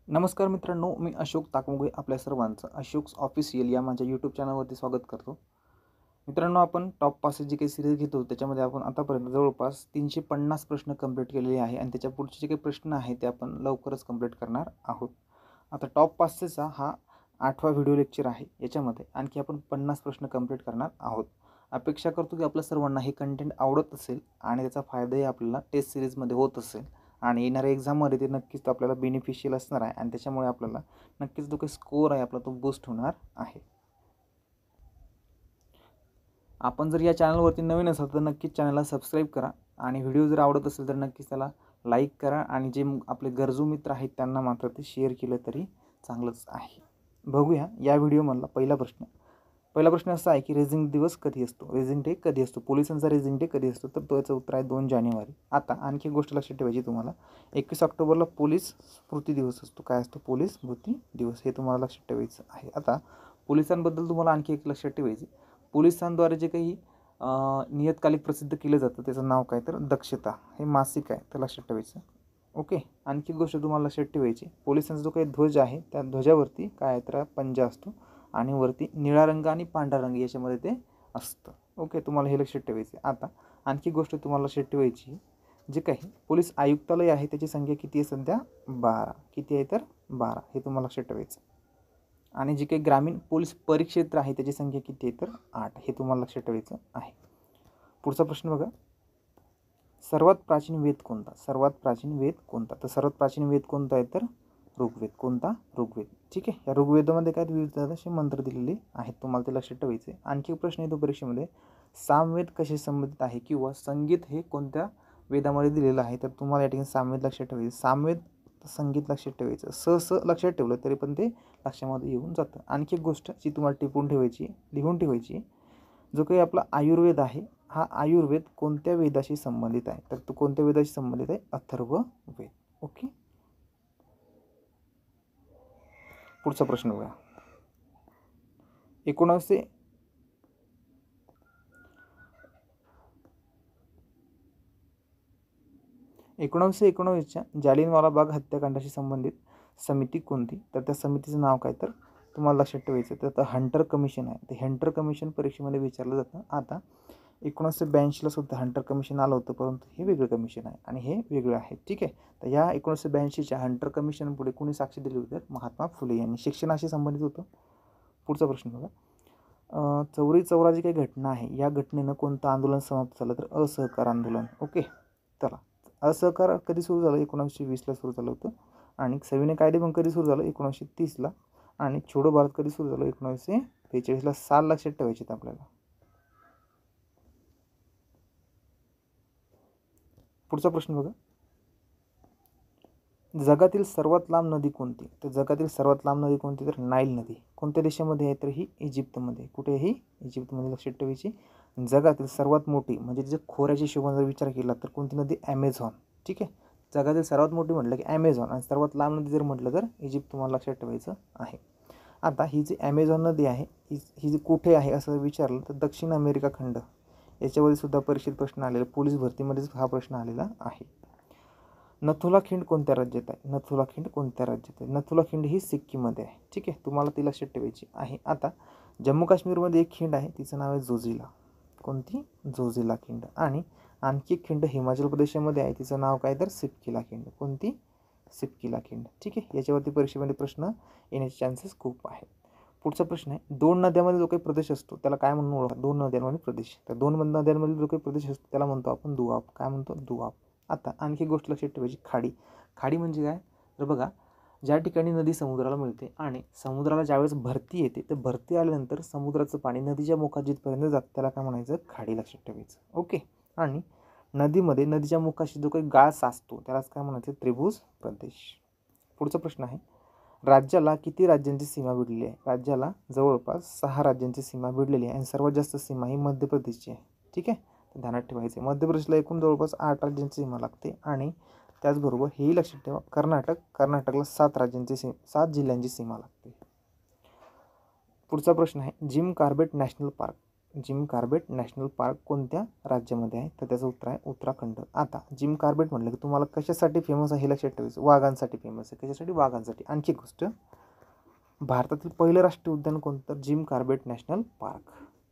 नमस्कार मित्रांनो, मी अशोक ताकमुगे आपल्या सर्वांचं अशोक्स ऑफिशियल या माझ्या यूट्यूब चॅनलवरती स्वागत करतो. मित्रांनो, आपण टॉप पासेस जी काही सिरीज घेतो त्याच्यामध्ये आपण आतापर्यंत जवळपास 350 प्रश्न कंप्लीट केलेले आहे आणि त्याच्या पुढचे जे काही प्रश्न आहेत ते आपण लवकरच कंप्लीट करणार आहोत. आता टॉप पासेसचा हा 8वा व्हिडिओ लेक्चर आहे. याच्यामध्ये आणखी आपण 50 प्रश्न कंप्लीट करणार आहोत. अपेक्षा करतो की आपल्या सर्वांना हे कंटेंट आवडत असेल आणि त्याचा फायदाही आपल्याला टेस्ट सिरीजमध्ये होत असेल आणि येणाऱ्या एक्झाममध्ये ते नक्कीच आपल्याला बेनिफिशियल असणार आहे आणि त्याच्यामुळे आपल्याला नक्कीच जो काही स्कोअर आहे आपला तो बूस्ट होणार आहे. आपण जर या चॅनलवरती नवीन असाल तर नक्कीच चॅनलला सबस्क्राईब करा आणि व्हिडिओ जर आवडत असेल तर नक्कीच त्याला लाईक करा आणि जे आपले गरजू मित्र आहेत त्यांना मात्र ते शेअर केलं तरी चांगलंच आहे. बघूया या व्हिडिओमधला पहिला प्रश्न असा आहे की रेझिंग दिवस कधी असतो, रेझिंग डे कधी असतो, पोलिसांचा रेझिंग डे कधी असतो, तर तो याचं उत्तर आहे 2 जानेवारी. आता आणखी एक गोष्ट लक्षात ठेवायची तुम्हाला, 21 ऑक्टोबरला पोलीस स्मृती दिवस असतो. काय असतो? पोलीस स्मृती दिवस, हे तुम्हाला लक्षात ठेवायचं आहे. आता पोलिसांबद्दल तुम्हाला आणखी एक लक्षात ठेवायची, पोलिसांद्वारे जे काही नियतकालिक प्रसिद्ध केलं जातं त्याचं नाव काय, तर दक्षता हे मासिक आहे, तर लक्षात ठेवायचं. ओके. आणखी एक गोष्ट तुम्हाला लक्षात ठेवायची, पोलिसांचा जो काही ध्वज आहे त्या ध्वजावरती काय आहे तर पंजा असतो आणि वरती निळा रंग आणि पांढरा रंग याच्यामध्ये ते असतं. ओके, तुम्हाला हे लक्षात ठेवायचं. आता आणखी गोष्ट तुम्हाला लक्षात ठेवायची, जे काही पोलीस आयुक्तालय आहे त्याची संख्या किती आहे सध्या? 12. किती आहे तर 12, हे तुम्हाला लक्षात ठेवायचं. आणि जे काही ग्रामीण पोलीस परिक्षेत्र आहे त्याची संख्या किती आहे तर 8, हे तुम्हाला लक्षात ठेवायचं आहे. पुढचा प्रश्न बघा, सर्वात प्राचीन वेद कोणता? सर्वात प्राचीन वेद कोणता? तर सर्वात प्राचीन वेद कोणता आहे तर ऋग्वेद. कोणता? ऋग्वेद. ठीक आहे. या ऋग्वेदामध्ये काय विविध असे मंत्र दिलेले आहेत, तुम्हाला ते लक्षात ठेवायचे. आणखी एक प्रश्न येतो परीक्षेमध्ये, सामवेद कसे संबंधित आहे किंवा संगीत हे कोणत्या वेदामध्ये दिलेलं आहे, तर तुम्हाला या ठिकाणी सामवेद लक्षात ठेवायचं. सामवेद संगीत लक्षात ठेवायचं. स लक्षात ठेवलं तरी पण ते लक्षामध्ये येऊन जातं. आणखी एक गोष्ट जी तुम्हाला टिपून ठेवायची, लिहून ठेवायची, जो काही आपला आयुर्वेद आहे, हा आयुर्वेद कोणत्या वेदाशी संबंधित आहे, तर तो कोणत्या वेदाशी संबंधित आहे? अथर्ववेद. ओके. पुढचा प्रश्न बघा, 1919च्या जालियनवाला बाग हत्याकांडाशी संबंधित समिती कोणती, तर त्या समितीचं नाव काय, तर तुम्हाला लक्षात ठेवायचं तर हंटर कमिशन आहे. ते हंटर कमिशन परीक्षेमध्ये विचारलं जातं. आता 1982ला सुद्धा हंटर कमिशन आलं होतं, परंतु हे वेगळं कमिशन आहे आणि हे वेगळं आहे. ठीक आहे. तर या 1982च्या हंटर कमिशन पुढे कोणी साक्ष दिली होती? महात्मा फुले यांनी. शिक्षणाशी संबंधित होतं. पुढचा प्रश्न बघा, चौरी चौरा जी काही घटना आहे या घटनेनं कोणतं आंदोलन समाप्त झालं, तर असहकार आंदोलन. ओके. चला, असहकार कधी सुरू झालं? 1920ला सुरू झालं होतं. आणि सविनय कायदेभंग कधी सुरू झालं? 1930ला. आणि छोडो भारत कधी सुरू झालं? 1942ला. साल लक्षात ठेवायचे आपल्याला. पुढचा प्रश्न बघा, जगातील सर्वात लांब नदी कोणती? तर जगातील सर्वात लांब नदी कोणती, तर नाईल नदी. कोणत्या देशामध्ये आहे, तर ही इजिप्तमध्ये. कुठेही इजिप्तमध्ये लक्षात ठेवायची. जगातील सर्वात मोठी म्हणजे जे खोऱ्याच्या हिशोबाने जर विचार केला तर कोणती नदी? ॲमेझॉन. ठीक आहे. जगातील सर्वात मोठी म्हटलं की ॲमेझॉन आणि सर्वात लांब नदी जर म्हटलं तर इजिप्त, तुम्हाला लक्षात ठेवायचं आहे. आता ही जी ॲमेझॉन नदी आहे ही जी कुठे आहे असं विचारलं तर दक्षिण अमेरिका खंड, याच्यावरती सुद्धा परीक्षेत प्रश्न आलेला, पोलीस भरतीमध्येच हा प्रश्न आलेला आहे. नथुला खिंड कोणत्या राज्यात आहे? नथुला खिंड कोणत्या राज्यात आहे? नथुला खिंड ही सिक्कीममध्ये आहे. ठीक आहे. तुम्हाला ती लक्षात ठेवायची आहे. आता जम्मू काश्मीरमध्ये एक खिंड आहे, तिचं नाव आहे जोजिला. कोणती? जोजिला खिंड. आणि आणखी एक खिंड हिमाचल प्रदेशामध्ये आहे, तिचं नाव काय, तर सिपकिला खिंड. कोणती? सिपकिला खिंड. ठीक आहे. याच्यावरती परीक्षेमध्ये प्रश्न येण्याचे चान्सेस खूप आहेत. पुढचा प्रश्न आहे, 2 नद्यांमध्ये जो काही प्रदेश असतो त्याला काय म्हणून ओळखा? 2 नद्यांमध्ये प्रदेश. तर 2 नद्यांमध्ये जो काही प्रदेश असतो त्याला म्हणतो आपण दुआब. काय म्हणतो? दुआब. आता आणखी गोष्ट लक्षात ठेवायची, खाडी. खाडी म्हणजे काय, तर बघा, ज्या ठिकाणी नदी समुद्राला मिळते आणि समुद्राला ज्यावेळेस भरती येते तर भरती आल्यानंतर समुद्राचं पाणी नदीच्या मुखात जिथपर्यंत जातं त्याला काय म्हणायचं? खाडी. लक्षात ठेवायचं. ओके. आणि नदीमध्ये नदीच्या मुखाशी जो काही गाळ साचतो त्यालाच काय म्हणायचं? त्रिभुज प्रदेश. पुढचा प्रश्न आहे, राज्याला किती राज्यांची सीमा भिडलेली आहे? राज्याला जवळपास 6 राज्यांची सीमा भिडलेली आहे आणि सर्वात जास्त सीमा ही मध्य प्रदेशची आहे. ठीक आहे. तर ध्यानात ठेवायचं, मध्य प्रदेशला एकूण जवळपास 8 राज्यांची सीमा लागते आणि त्याचबरोबर हेही लक्षात ठेवा, कर्नाटकला 7 जिल्ह्यांची सीमा लागते. पुढचा प्रश्न आहे, Jim Corbett national park. Jim Corbett national park कोणत्या राज्यामध्ये आहे? तर त्याचं उत्तर आहे उत्तराखंड. आता जिम कॉर्बेट म्हटलं की तुम्हाला कशासाठी फेमस आहे हे लक्षात ठेवायचं. वाघांसाठी फेमस आहे. कशासाठी? वाघांसाठी. आणखी एक गोष्ट, भारतातील पहिलं राष्ट्रीय उद्यान कोणतं? Jim Corbett national park.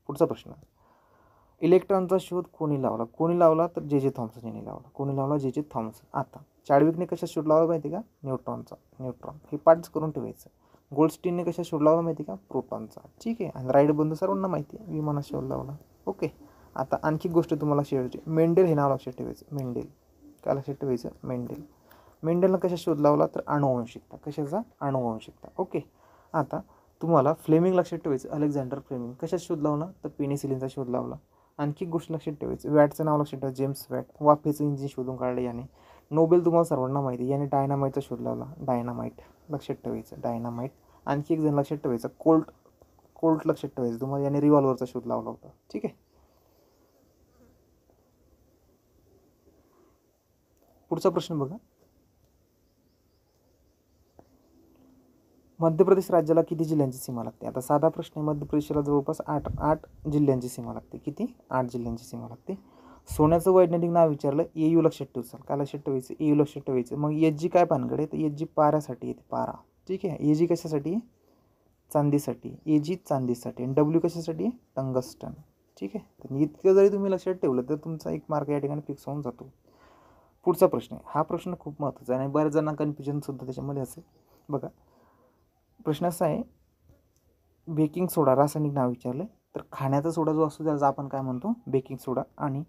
पुढचा प्रश्न, इलेक्ट्रॉनचा शोध कोणी लावला? कोणी लावला? तर जे थॉम्सन यांनी लावला. कोणी लावला? J Thomson. आता चार्विकने कशा शोध लावला माहिती का? न्यूट्रॉनचा. न्यूट्रॉन हे पार्ट्स करून ठेवायचं. गोल्डस्टीनने कशा शोध लावला माहिती का? प्रोटॉनचा. ठीक आहे. आणि राईट बंधू सर्वांना माहिती आहे, विमानात शोध लावला. ओके. आता आणखी गोष्ट तुम्हाला शेअरची, मेंडेल हे नाव लक्षात ठेवायचं. मेंडेल. काय लक्षात ठेवायचं? मेंडेल. मेंडेलनं कशा शोध लावला? तर अनुवंशिकता. कशाचा? अनुवंशिकता. ओके. आता तुम्हाला फ्लेमिंग लक्षात ठेवायचं. अलेक्झांडर फ्लेमिंग कशात शोध लावला? तर पेनिसिलिनचा शोध लावला. आणखी गोष्ट लक्षात ठेवायचं, वॅटचं नाव लक्षात ठेवायचं. James watt. वाफेचं इंजिन शोधून काढलं याने. नोबेल तुम्हाला सर्वांना माहिती आहे, याने डायनामाईटचा शोध लावला. डायनामाईट लक्षात ठेवायचं. डायनामाईट. आणखी एक जण लक्षात ठेवायचं, कोल्ट लक्षात ठेवायचं तुम्हाला, याने रिव्हॉल्वरचा शोध लावला होता. ठीक आहे. पुढचा प्रश्न बघा, मध्य प्रदेश राज्याला किती जिल्ह्यांची सीमा लागते? आता साधा प्रश्न आहे. मध्य प्रदेशाला जवळपास आठ जिल्ह्यांची सीमा लागते. किती? 8 जिल्ह्यांची सीमा लागते. सोन्याचं वैज्ञानिक नाव विचारलं, एयू लक्षात ठेवायचं. काय लक्षात ठेवायचं? एयू लक्षात ठेवायचं. मग एच काय भानगड आहे? तर एच पाऱ्यासाठी येते. पारा. ठीक आहे. एजी कशासाठी आहे? चांदीसाठी. एजी चांदीसाठी. आणि डब्ल्यू कशासाठी आहे? टंगस्टन. ठीक आहे. तर इतकं जरी तुम्ही लक्षात ठेवलं तर तुमचा 1 मार्क या ठिकाणी फिक्स होऊन जातो. पुढचा प्रश्न आहे. हा प्रश्न खूप महत्त्वाचा आहे आणि बऱ्याच जणांना कन्फ्युजनसुद्धा त्याच्यामध्ये असेल. बघा, प्रश्न असा आहे, बेकिंग सोडा रासायनिक नाव विचारलं. तर खाण्याचा सोडा जो असतो त्याला आपण काय म्हणतो? बेकिंग सोडा. आणि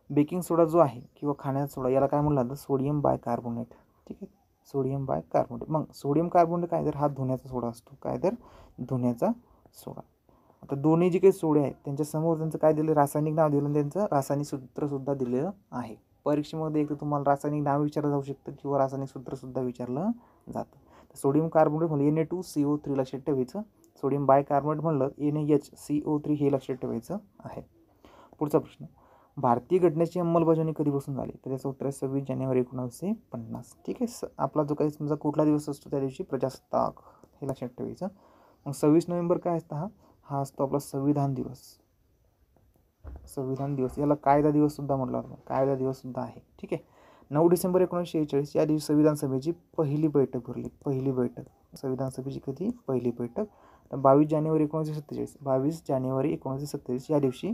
बेकिंग सोडा जो आहे किंवा खाण्याचा सोडा याला काय म्हणलं जातं? Sodium bicarbonate. ठीक आहे. Sodium bicarbonate. मग सोडियम कार्बोनेट काय तर हा धुण्याचा सोडा असतो. काय तर? धुण्याचा सोडा. आता दोन्ही जे काही सोडे आहेत त्यांच्यासमोर त्यांचं काय दिलं? रासायनिक नाव दिलं. त्यांचं रासायनिक सूत्रसुद्धा दिलेलं आहे. परीक्षेमध्ये एक तर तुम्हाला रासायनिक नाव विचारलं जाऊ शकतं किंवा रासायनिक सूत्रसुद्धा विचारलं जातं. सोडियम कार्बोनेट म्हणलं Na2CO3 लक्षात ठेवायचं. सोडियम बायकार्बोनेट म्हणलं NaHCO3 हे लक्षात ठेवायचं आहे. पुढचा प्रश्न, भारतीय घटनेची अंमलबजावणी कधीपासून झाली? तर त्याचं उत्तर आहे 26 जानेवारी 1950. ठीक आहे. आपला जो काही समजा कुठला दिवस असतो त्या दिवशी प्रजासत्ताक हे लक्षात ठेवायचं. मग 26 नोव्हेंबर काय असतं? हा असतो आपला संविधान दिवस. संविधान दिवस याला कायदा दिवस सुद्धा म्हटलं जातं. कायदा दिवस सुद्धा आहे. ठीक आहे. 9 डिसेंबर 1946 या दिवशी संविधान सभेची पहिली बैठक भरली. पहिली बैठक संविधान सभेची कधी? पहिली बैठक. 22 जानेवारी 1947. 22 जानेवारी 1947 या दिवशी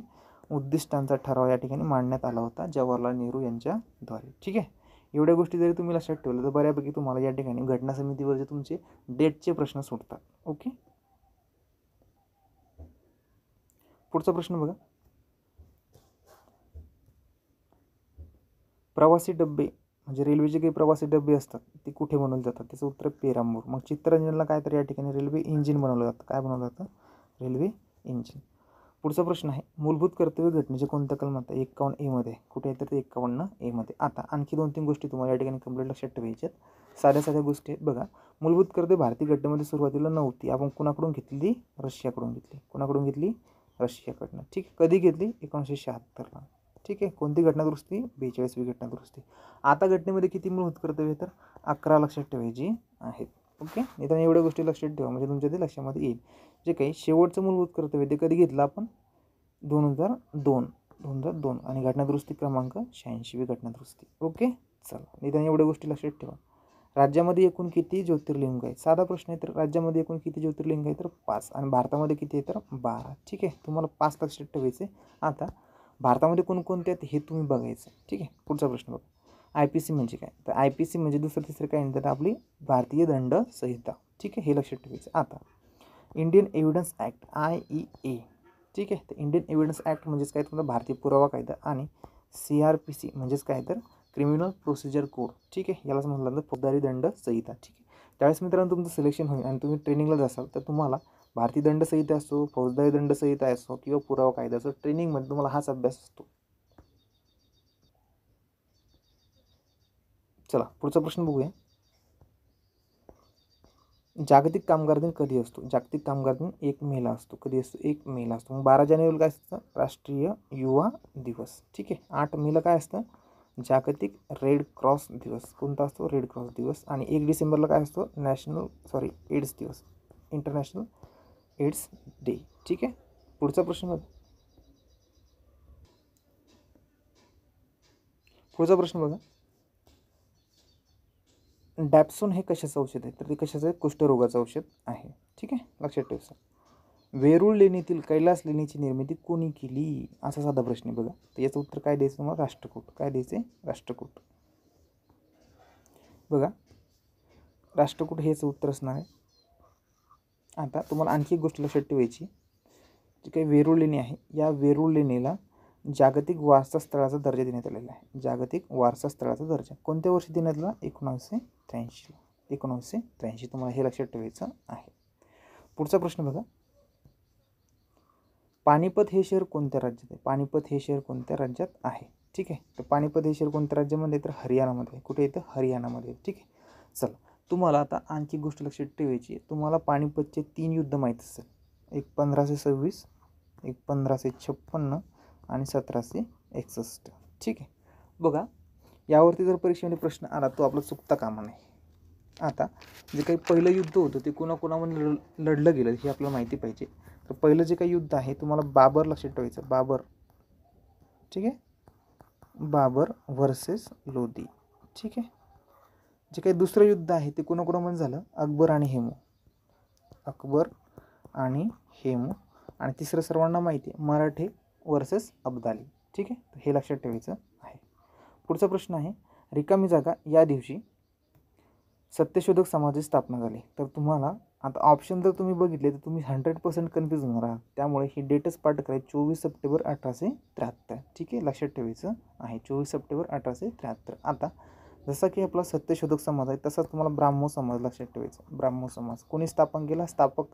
उद्दिष्टांचा ठराव या ठिकाणी मांडण्यात आला होता जवाहरलाल नेहरू यांच्याद्वारे. ठीक आहे. एवढ्या गोष्टी जरी तुम्ही लक्षात ठेवलं तर बऱ्यापैकी तुम्हाला या ठिकाणी घटना समितीवरचे तुमचे डेटचे प्रश्न सुटतात. ओके. पुढचा प्रश्न बघा, प्रवासी डबे म्हणजे रेल्वेचे काही प्रवासी डबे असतात ते कुठे बनवले जातात? त्याचं उत्तर पेरांबूर. मग चित्तरंजनला काय तर या ठिकाणी रेल्वे इंजिन बनवलं जातं. काय बनवलं जातं? Railway engine. पुढचा प्रश्न आहे, मूलभूत कर्तव्य घटनेचे कोणत्या कलमात? 51A मध्ये. कुठे आहे तर ते 51A मध्ये. आता आणखी 2-3 गोष्टी तुम्हाला या ठिकाणी कंप्लीट लक्षात ठेवायच्या आहेत. साध्या साध्या गोष्टी आहेत. बघा, मूलभूत कर्तव्य भारतीय घटनेमध्ये सुरुवातीला नव्हती. आपण कुणाकडून घेतली? रशियाकडून घेतली. कुणाकडून घेतली? रशियाकडनं. ठीक. कधी घेतली? 1976ला. ठीक आहे. कोणती घटनादुरुस्ती? 42वी घटनादुरुस्ती. आता घटनेमध्ये किती मूलभूत कर्तव्य तर 11 लक्षात ठेवायची आहेत. ओके. निदान एवढ्या गोष्टी लक्षात ठेवा म्हणजे तुमच्या ते लक्षामध्ये येईल. जे काही शेवटचं मूलभूत कर्तव्य ते कधी घेतलं आपण? 2002 आणि घटनादुरुस्ती क्रमांक 86वी घटनादुरुस्ती. ओके. चला, निदान एवढ्या गोष्टी लक्षात ठेवा. राज्यामध्ये एकूण किती ज्योतिर्लिंग आहे? साधा प्रश्न आहे. तर राज्यामध्ये एकूण किती ज्योतिर्लिंग आहे? तर 5. आणि भारतामध्ये किती आहे? तर 12. ठीक आहे. तुम्हाला 5 लक्षात ठेवायचे. आता भारतामध्ये कोणकोणते आहेत हे तुम्ही बघायचं. ठीक आहे. पुढचा प्रश्न बघा, IPC म्हणजे काय? तर IPC म्हणजे दुसरं तिसरं काय म्हणतात? आपली भारतीय दंड संहिता. ठीक आहे. हे लक्षात ठेवायचं. आता इंडियन एव्हिडन्स ॲक्ट IEA. ठीक आहे. तर इंडियन एव्हिडन्स ॲक्ट म्हणजेच काय? तुम्हाला भारतीय पुरावा कायदा. आणि CRPC म्हणजेच काय? तर क्रिमिनल प्रोसिजर कोड. ठीक आहे. यालाच म्हटलं जातं फौजदारी दंड संहिता. ठीक आहे. त्यावेळेस मित्रांनो तुमचं सिलेक्शन होईल आणि तुम्ही ट्रेनिंगला जासाल तर तुम्हाला भारतीय दंड संहिता असो, फौजदारी दंड संहिता असो किंवा पुरावा कायदा असो, ट्रेनिंगमध्ये तुम्हाला हाच अभ्यास असतो. चला, पुढचा प्रश्न बघूया. जागतिक कामगार दिन कधी असतो? जागतिक कामगार दिन 1 मेला असतो. कधी असतो? 1 मेला असतो. मग 12 जानेवारीला काय असतं? राष्ट्रीय युवा दिवस. ठीक आहे. 8 मेला काय असतं? जागतिक रेड क्रॉस दिवस. कोणता असतो? रेड क्रॉस दिवस. आणि 1 डिसेंबरला काय असतो? एड्स दिवस. International AIDS day. ठीक आहे. पुढचा प्रश्न बघ, पुढचा प्रश्न बघा, डॅप्सोन हे कशाचं औषध आहे? तर ते कशाचं आहे? कुष्ठरोगाचं औषध आहे. ठीक आहे, लक्षात ठेवा. वेरूळ लेणीतील कैलास लेणीची निर्मिती कोणी केली? असा साधा प्रश्न आहे बघा. तर याचं उत्तर काय द्यायचं तुम्हाला? राष्ट्रकूट. काय द्यायचं? राष्ट्रकूट. बघा, राष्ट्रकूट हेच उत्तर असणार आहे. आता तुम्हाला आणखी एक गोष्ट लक्षात ठेवायची, जी काही वेरूळ लेणी आहे, या वेरूळ लेणीला जागतिक वारसा स्थळाचा दर्जा देण्यात आलेला आहे. जागतिक वारसा स्थळाचा दर्जा कोणत्या वर्षी देण्यात आला? 1983. 1983 तुम्हाला हे लक्षात ठेवायचं आहे. पुढचा प्रश्न बघा, पानिपत हे शहर कोणत्या राज्यात आहे? पानिपत हे शहर कोणत्या राज्यात आहे? ठीक आहे, तर पानिपत हे शहर कोणत्या राज्यामध्ये? तर हरियाणामध्ये. कुठे येतं? हरियाणामध्ये. ठीक आहे, चला तुम्हाला आता आणखी गोष्ट लक्षात ठेवायची, तुम्हाला पानिपतचे 3 युद्ध माहीत असेल. एक 1526, एक 1556 आणि 1761. ठीक आहे, बघा यावरती जर परीक्षेमध्ये प्रश्न आला तो आपला चुकता कामा नाही. आता जे काही पहिलं युद्ध होतं ते कोणाकोणामध्ये लढलं गेलं हे आपल्याला माहिती पाहिजे. तर पहिलं जे काही युद्ध आहे तुम्हाला बाबर लक्षात ठेवायचं, बाबर. ठीक आहे, बाबर वर्सेस लोधी. ठीक आहे, जे काही दुसरं युद्ध आहे ते कोणाकोणामध्ये झालं? अकबर आणि हेमू. अकबर आणि हेमू. आणि तिसरं सर्वांना माहिती आहे, मराठे वर्सेस अब्दाली. ठीक आहे, हे लक्षात ठेवायचं आहे. पुढचा प्रश्न आहे, रिकामी जागा या दिवशी सत्यशोधक समाजाची स्थापना झाली. तर तुम्हाला आता ऑप्शन जर तुम्ही बघितले तर तुम्ही 100% कन्फ्यूज होणार आहात. त्यामुळे ही डेटच पाठ करायची, 24 सप्टेंबर 1873. ठीक आहे, लक्षात ठेवायचं आहे, 24 सप्टेंबर 1873. आता जसा की आपला सत्यशोधक समाज आहे तसाच तुम्हाला ब्राह्मो समाज लक्षात ठेवायचा. ब्राह्मो समाज कोणी स्थापन केला? स्थापक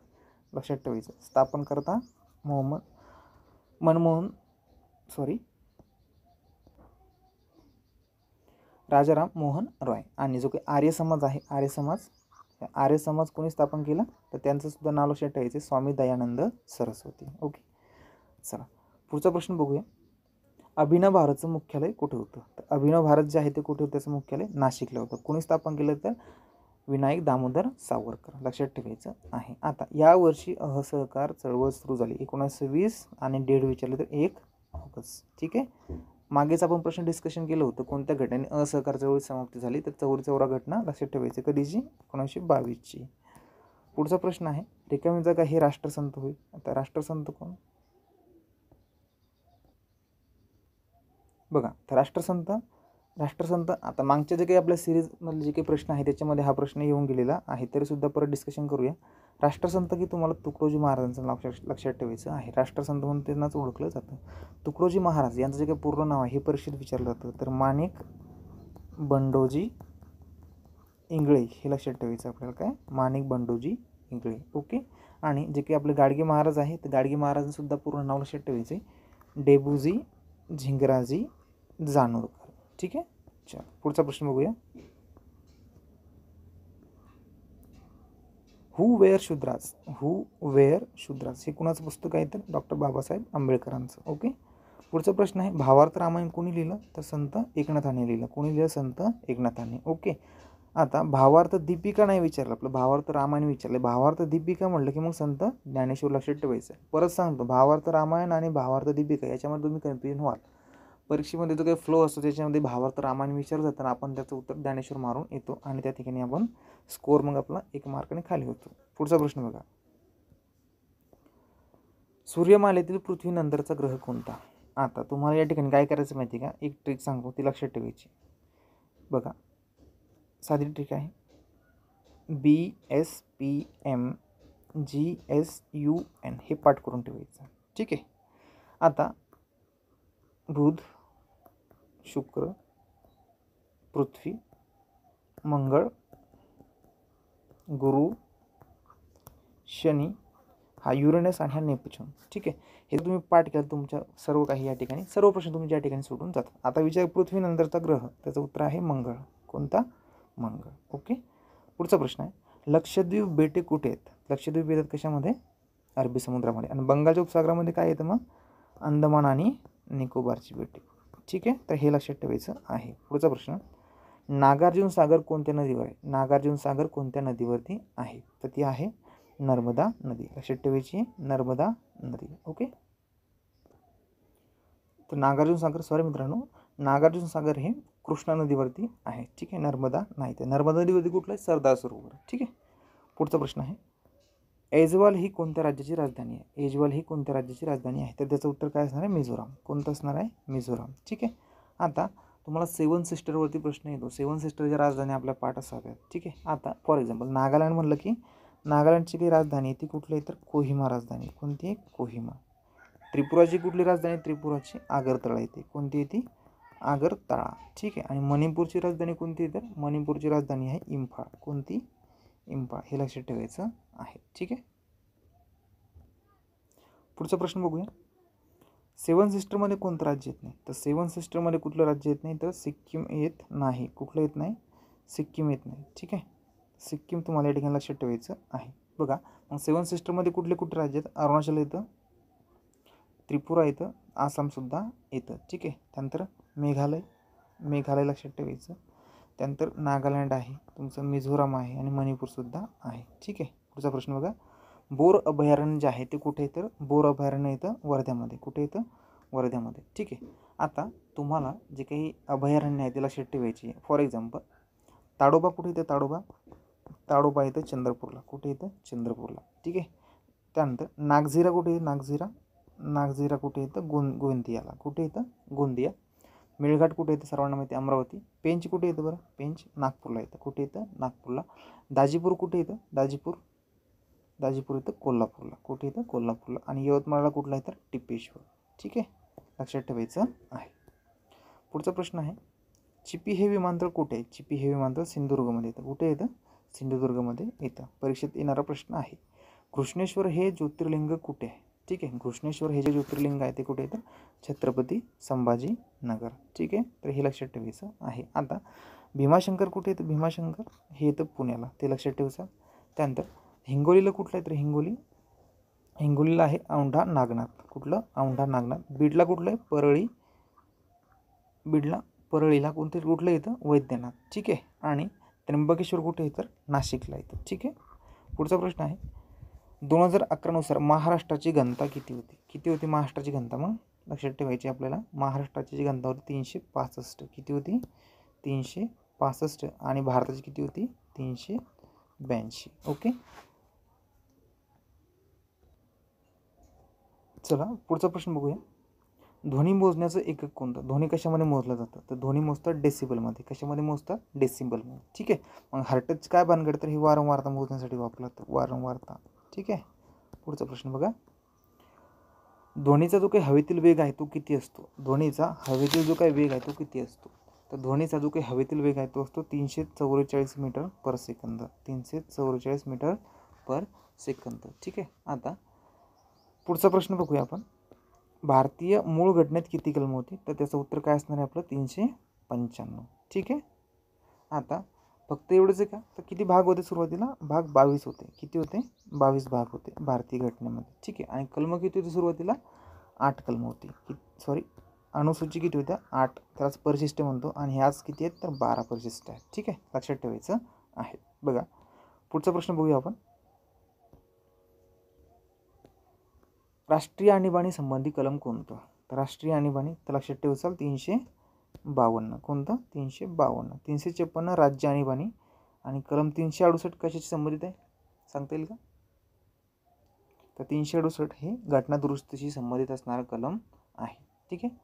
लक्षात ठेवायचं, स्थापन करता राजाराम मोहन रॉय. आणि जो काही आर्य समाज आहे, आर्य समाज कोणी स्थापन केला? तर त्यांचं सुद्धा नाव लक्षात ठेवायचं, स्वामी दयानंद सरस्वती. ओके, चला पुढचा प्रश्न बघूया, अभिनव भारतचं मुख्यालय कुठे होतं? तर अभिनव भारत जे आहे ते कुठे होतं? त्याचं मुख्यालय नाशिकला होतं. कोणी स्थापन केलं? तर विनायक दामोदर सावरकर. लक्षात ठेवायचं आहे. आता यावर्षी असहकार चळवळ सुरू झाली, 1920 आणि डेट विचारले तर 1 ऑगस्ट. ठीक आहे, मागेच आपण प्रश्न डिस्कशन केलं होतं, कोणत्या घटनेने असहकार चळवळी समाप्ती झाली? तर चौरी चौरा घटना. लक्षात ठेवायचं, कधीची? 1922ची. पुढचा प्रश्न आहे, रिकामी जागा हे राष्ट्रसंत होईल. आता राष्ट्रसंत कोण? बघा, तर राष्ट्रसंत आता मागच्या जे काही आपल्या सिरीजमधले जे काही प्रश्न आहे त्याच्यामध्ये हा प्रश्न येऊन गेलेला आहे, तरीसुद्धा परत डिस्कशन करूया. राष्ट्रसंत की तुम्हाला तुकडोजी महाराजांचं नाव लक्षात ठेवायचं आहे. राष्ट्रसंत म्हणून त्यांनाच ओळखलं जातं. तुकडोजी महाराज यांचं जे काही पूर्ण नाव आहे हे परीक्षेत विचारलं जातं, तर माणिक बंडोजी इंगळे. हे लक्षात ठेवायचं आपल्याला, काय? माणिक बंडोजी इंगळे. ओके, आणि जे काही आपले गाडगे महाराज आहे तर गाडगे महाराजांसुद्धा पूर्ण नाव लक्षात ठेवायचे, डेबूजी झिंगराजी जानोरकर. ठीक आहे, चला पुढचा प्रश्न बघूया, हू वेअर शुद्राज हे कुणाचं पुस्तक आहे? तर डॉक्टर बाबासाहेब आंबेडकरांचं. ओके, पुढचा प्रश्न आहे, भावार्थ रामायण कोणी लिहिलं? तर संत एकनाथाने लिहिलं. कोणी लिहिलं? संत एकनाथाने. ओके, आता भावार्थ दीपिका नाही विचारलं, आपलं भावार्थ रामायण विचारलं. भावार्थ दीपिका म्हटलं की मग संत ज्ञानेश्वर लक्षात ठेवायचं. परत सांगतो, भावार्थ रामायण आणि भावार्थ दीपिका याच्यामध्ये तुम्ही कन्फ्युजन व्हाल. परीक्षेमध्ये जो काही फ्लो असतो त्याच्यामध्ये भावार्थ रामायण विचारलं जातं, आपण त्याचं उत्तर ज्ञानेश्वर मारून येतो आणि त्या ठिकाणी आपण स्कोअर मग आपला 1 मार्काने खाली होतो. पुढचा प्रश्न बघा, सूर्यमालेतील पृथ्वीनंतरचा ग्रह कोणता? आता तुम्हाला या ठिकाणी काय करायचं माहिती आहे का? एक ट्रिक सांगतो, ती लक्षात ठेवायची. बघा, साधी ट्रिक आहे, BSPMGSUN हे पाठ करून ठेवायचं. ठीक आहे, आता बुध, शुक्र, पृथ्वी, मंगळ, गुरु, शनी, हा युरेनस आणि हा नेपच्यून. ठीक आहे, हे तुम्ही पाठ केलं तुमच्या सर्व काही या ठिकाणी सर्व प्रश्न तुमच्या या ठिकाणी सुटून जातात. आता विचार पृथ्वीनंतरचा ग्रह, त्याचं उत्तर आहे मंगळ. कोणता? मंगळ. ओके, पुढचा प्रश्न आहे, लक्षद्वीप बेटे कुठे आहेत? लक्षद्वीप येतात कशामध्ये? अरबी समुद्रामध्ये. आणि बंगालच्या उपसागरामध्ये काय येतं? मग अंदमान आणि निकोबारची बेटे. ठीक आहे, तर हे लक्षात ठेवायचं आहे. पुढचा प्रश्न, नागार्जुन सागर कोणत्या नदीवर आहे? नागार्जुन सागर कोणत्या नदीवरती आहे? तर ती आहे नर्मदा नदी. लक्षात ठेवायची, नर्मदा नदी. ओके, तर नागार्जुन सागर हे कृष्णा नदीवरती आहे. ठीक आहे, नर्मदा नाही. तर नर्मदा नदीवरती कुठलं आहे? सरदार सरोवर. ठीक आहे. पुढचा प्रश्न आहे, ऐझवाल ही कोणत्या राज्याची राजधानी आहे? ऐझवाल ही कोणत्या राज्याची राजधानी आहे? तर त्याचं उत्तर काय असणार आहे? मिझोराम. कोणतं असणार आहे? मिझोराम. ठीक आहे. आता तुम्हाला 7 सिस्टरवरती प्रश्न येतो. 7 सिस्टरच्या राजधानी आपल्या पाठ असाव्यात. ठीक आहे. आता फॉर एक्झाम्पल नागालँड म्हणलं की नागालँडची काही राजधानी आहे ती कुठली आहे? तर कोहिमा राजधानी. कोणती आहे? कोहिमा. त्रिपुराची कुठली राजधानी? त्रिपुराची आगरतळा येते. कोणती येते? आगरतळा. ठीक आहे. आणि मणिपूरची राजधानी कोणती आहे? तर मणिपूरची राजधानी आहे इम्फाळ. कोणती? इम्फाळ. हे लक्षात ठेवायचं आहे. ठीक आहे. पुढचा प्रश्न बघूया. 7 सिस्टरमध्ये कोणतं राज्य येत नाही? तर 7 सिस्टरमध्ये कुठलं राज्य येत नाही? तर सिक्कीम येत नाही. कुठलं येत नाही? सिक्कीम येत नाही. ठीक आहे. सिक्कीम तुम्हाला या ठिकाणी लक्षात ठेवायचं आहे. बघा मग 7 सिस्टरमध्ये कुठले कुठले राज्य आहेत? अरुणाचल येतं, त्रिपुरा येतं, आसामसुद्धा येतं. ठीक आहे. त्यानंतर मेघालय लक्षात ठेवायचं. त्यानंतर नागालँड आहे, तुमचं मिझोराम आहे आणि मणिपूरसुद्धा आहे. ठीक आहे. पुढचा प्रश्न बघा. बोर अभयारण्य जे आहे ते कुठे येतं? बोर अभयारण्य येतं वर्ध्यामध्ये. कुठे येतं? वर्ध्यामध्ये. ठीक आहे. आता तुम्हाला जे काही अभयारण्य आहे ते लक्षात ठेवायची आहे. फॉर एक्झाम्पल ताडोबा कुठे येतं? ताडोबा येतं चंद्रपूरला. कुठे येतं? चंद्रपूरला. ठीक आहे. त्यानंतर नागझिरा कुठे येतं? नागझिरा कुठे येतं? गोंदियाला. कुठे येतं? गोंदिया. मेळघाट कुठे येतं? सर्वांना माहिती अमरावती. पेंच कुठे येतं बरं? पेंच नागपूरला येतं. कुठे येतं? नागपूरला. दाजीपूर कुठे येतं? दाजीपूर येतं कोल्हापूरला. कुठे येतं? कोल्हापूरला. आणि यवतमाळला कुठला आहे? तर टिपेश्वर. ठीक आहे. लक्षात ठेवायचं आहे. पुढचा प्रश्न आहे, चिपी हे विमानतळ कुठे आहे? चिपी हे विमानतळ सिंधुदुर्गमध्ये येतं. कुठे येतं? सिंधुदुर्गमध्ये येतं. परीक्षेत येणारा प्रश्न आहे. घृष्णेश्वर हे ज्योतिर्लिंग कुठे आहे? ठीक आहे. घृष्णेश्वर हे जे ज्योतिर्लिंग आहे ते कुठे येतं? छत्रपती संभाजीनगर. ठीक आहे. तर हे लक्षात ठेवायचं आहे. आता भीमाशंकर कुठे येतं? भीमाशंकर हे येतं पुण्याला. ते लक्षात ठेवायचं. त्यानंतर हिंगोलीला कुठलं आहे? तर हिंगोलीला आहे औंढा नागनाथ. कुठलं? औंढा नागनाथ. बीडला कुठलं आहे? परळीला कुठलं येतं? वैद्यनाथ. ठीक आहे. आणि त्र्यंबकेश्वर कुठे येतं? नाशिकला येतं. ठीक आहे. पुढचा प्रश्न आहे, 2011 नुसार महाराष्ट्राची घनता किती होती? किती होती महाराष्ट्राची घनता? मग लक्षात ठेवायची आपल्याला. महाराष्ट्राची जी घनता होती 365. किती होती? 365. आणि भारताची किती होती? 382. ओके. चला पुढचा प्रश्न बघूया. ध्वनी मोजण्याचं एकक कोणतं? ध्वनी कशामध्ये मोजलं जातं? तर ध्वनी मोजतात डेसिबलमध्ये. कशामध्ये मोजतात? डेसिबलमध्ये. ठीक आहे. मग हार्टच काय भानगड? तर ही वारंवारता मोजण्यासाठी वापरतात. वारंवारता. ठीक आहे. पुढचा प्रश्न बघा. ध्वनीचा जो काही हवेतील वेग आहे तो किती असतो? ध्वनीचा हवेतील जो काही वेग आहे तो किती असतो? तर ध्वनीचा जो काही हवेतील वेग आहे तो असतो 344 meter per second. 344 meter per second. ठीक आहे. आता पुढचा प्रश्न बघूया आपण. भारतीय मूळ घटनेत किती कलम होती? तर त्याचं उत्तर काय असणार आहे आपलं? 395. ठीक आहे. आता फक्त एवढंच आहे का? तर किती भाग होते सुरुवातीला? भाग 22 होते. किती होते? 22 भाग होते भारतीय घटनेमध्ये. ठीक आहे. आणि कलम किती होते सुरुवातीला? 8 कलम होती. अनुसूची किती होत्या? 8. त्यालाच परिशिष्ट म्हणतो. आणि ह्याच किती आहेत? तर 12 परिशिष्ट आहेत. ठीक आहे. लक्षात ठेवायचं आहे. बघा पुढचा प्रश्न बघूया आपण. राष्ट्रीय आणीबाणी संबंधी कलम कोणतं? तर राष्ट्रीय आणीबाणी तर लक्षात ठेवायचं 352. कोणतं? 352. 356 राज्य आणीबाणी. आणि कलम 368 कशाशी संबंधित आहे? सांगता येईल का? तर 368 हे घटना दुरुस्तीशी संबंधित असणारा कलम आहे. ठीक आहे.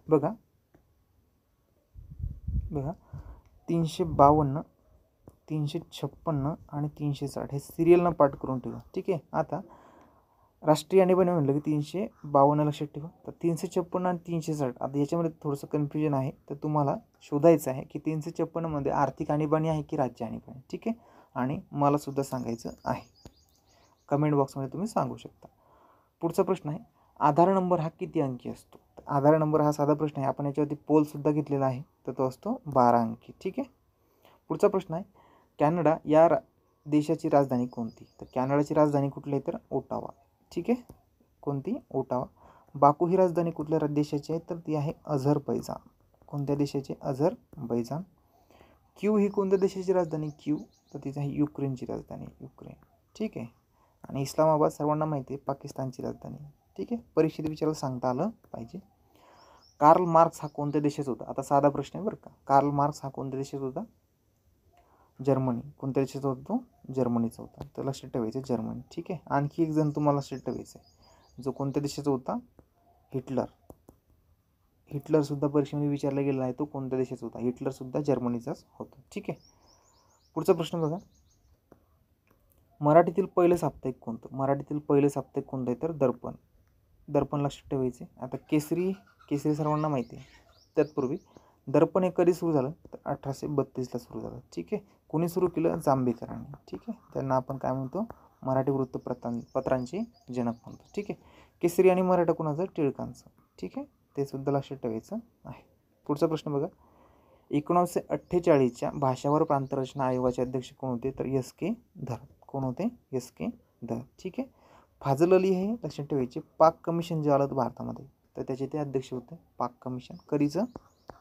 बघा 352, 356 आणि 360 हे सिरियलनं पाठ करून ठेवा. ठीक आहे. आता राष्ट्रीय आणीबाणी म्हणलं की 352 लक्षात ठेवा. तर 356 आणि 360 आता याच्यामध्ये थोडंसं कन्फ्युजन आहे. तर तुम्हाला शोधायचं आहे की 356 मध्ये आर्थिक आणीबाणी आहे की राज्य आणीबाणी. ठीक आहे. आणि मला सुद्धा सांगायचं आहे. कमेंट बॉक्समध्ये तुम्ही सांगू शकता. पुढचा प्रश्न आहे, आधार नंबर हा किती अंकी असतो? आधार नंबर हा साधा प्रश्न आहे. आपण याच्यावरती पोलसुद्धा घेतलेला आहे. तर तो असतो 12 अंकी. ठीक आहे. पुढचा प्रश्न आहे, कॅनडा या देशाची राजधानी कोणती? तर कॅनडाची राजधानी कुठली आहे? तर ओटावा. ठीक आहे. कोणती? ओटावा. बाकू ही राजधानी कुठल्या देशाची आहे? तर ती आहे अझरबैजान. कोणत्या देशाची? अझरबैजान. क्यू ही कोणत्या देशाची राजधानी? क्यू तर तिची आहे युक्रेनची राजधानी. युक्रेन. ठीक आहे. आणि इस्लामाबाद सर्वांना माहिती आहे पाकिस्तानची राजधानी. ठीक आहे. परीक्षेत विचारायला सांगता आलं पाहिजे. कार्ल मार्क्स हा कोणत्या देशाचा होता? आता साधा प्रश्न आहे बरं का. कार्ल मार्क्स हा कोणत्या देशाचा होता? जर्मनी. कोणत्या देशाचा होता तो? जर्मनीचा होता. तर लक्षात ठेवायचं जर्मनी. ठीक आहे. आणखी एक जण तुम्हाला लक्षात ठेवायचं आहे, जो कोणत्या देशाचा होता? हिटलर. हिटलरसुद्धा परीक्षेमध्ये विचारला गेला आहे, तो कोणत्या देशाचा होता? हिटलरसुद्धा जर्मनीचाच होता. ठीक आहे. पुढचा प्रश्न बघा. मराठीतील पहिलं साप्ताहिक कोणतं? मराठीतील पहिलं साप्ताहिक कोणतं आहे? तर दर्पण. दर्पण लक्षात ठेवायचे. आता केसरी सर्वांना माहिती आहे. तत्पूर्वी दर्पण हे कधी सुरू झालं? तर 1832ला सुरू झालं. ठीक आहे. कोणी सुरू केलं? जांभेकरांनी. ठीक आहे. त्यांना आपण काय म्हणतो? मराठी वृत्तपत्रांचे जनक म्हणतो. ठीक आहे. केसरी आणि मराठा कोणाचं? टिळकांचं. ठीक आहे. ते सुद्धा लक्षात ठेवायचं आहे. पुढचा प्रश्न बघा. 1948च्या भाषावर प्रांतरचना आयोगाचे अध्यक्ष कोण होते? तर एस के धर. कोण होते? एस के धर. ठीक आहे. फाजल अली हे लक्षात ठेवायचे. पाक कमिशन जे आलं भारतामध्ये, तर त्याचे ते अध्यक्ष होते. पाक कमिशन कधीचं?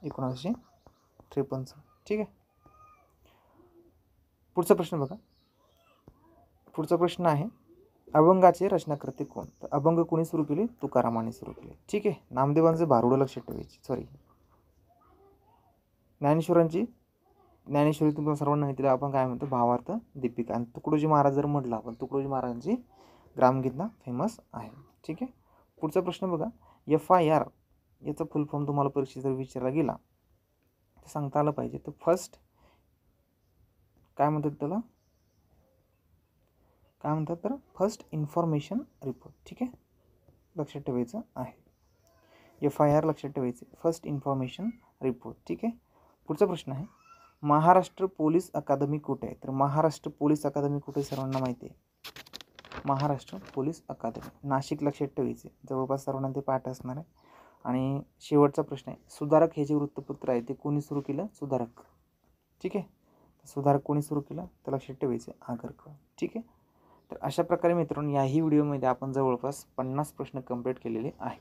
1953. ठीक आहे. पुढचा प्रश्न बघा. पुढचा प्रश्न आहे, अभंगाचे रचनाकर्ते कोण? तर अभंग कोणी सुरू केले? तुकारामाने सुरू केले. ठीक आहे. नामदेवांचे भारुडं लक्षात ठेवायचे. ज्ञानेश्वरी तुम्हाला सर्वांना माहिती, आपण काय म्हणतो? भावार्थ दीपिका. आणि तुकडोजी महाराज जर म्हटलं आपण, तुकडोजी महाराजांची ग्रामगीतना फेमस आहे. ठीक आहे. पुढचा प्रश्न बघा. FIR याचा फुल फॉर्म तुम्हाला परीक्षेत जर विचारला गेला तर सांगता आलं पाहिजे. तर फर्स्ट काय म्हणतात त्याला? काय म्हणतात? तर फर्स्ट इन्फॉर्मेशन रिपोर्ट. ठीक आहे. लक्षात ठेवायचं आहे. FIR लक्षात ठेवायचे. First information report. ठीक आहे. पुढचा प्रश्न आहे, महाराष्ट्र पोलीस अकादमी कुठे आहे? तर महाराष्ट्र पोलीस अकादमी कुठे सर्वांना माहिती आहे? महाराष्ट्र पोलीस अकादमी नाशिक. लक्षात ठेवायचे. जवळपास सर्वांना ते पाठ असणार आहे. आणि शेवटचा प्रश्न आहे, सुधारक हे जे वृत्तपत्र आहे ते कोणी सुरू केलं? सुधारक. ठीक आहे. सुधारक कोणी सुरू केलं? तर लक्षात ठेवायचे, आगरकर. ठीक आहे. तर अशा प्रकारे मित्रांनो, याही व्हिडिओमध्ये आपण जवळपास 50 प्रश्न कंप्लीट केलेले आहे.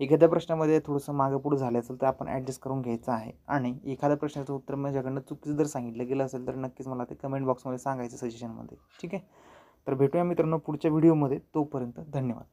एखाद्या प्रश्नामध्ये थोडंसं मागं पुढं झालं असेल तर आपण ॲडजस्ट करून घ्यायचं आहे. आणि एखाद्या प्रश्नाचं उत्तर माझ्याकडनं चुकीचं जर सांगितलं गेलं असेल तर नक्कीच मला ते कमेंट बॉक्समध्ये सांगायचं, सजेशनमध्ये. ठीक आहे. तर भेटूया मित्रांनो पुढच्या व्हिडिओमध्ये. तोपर्यंत धन्यवाद.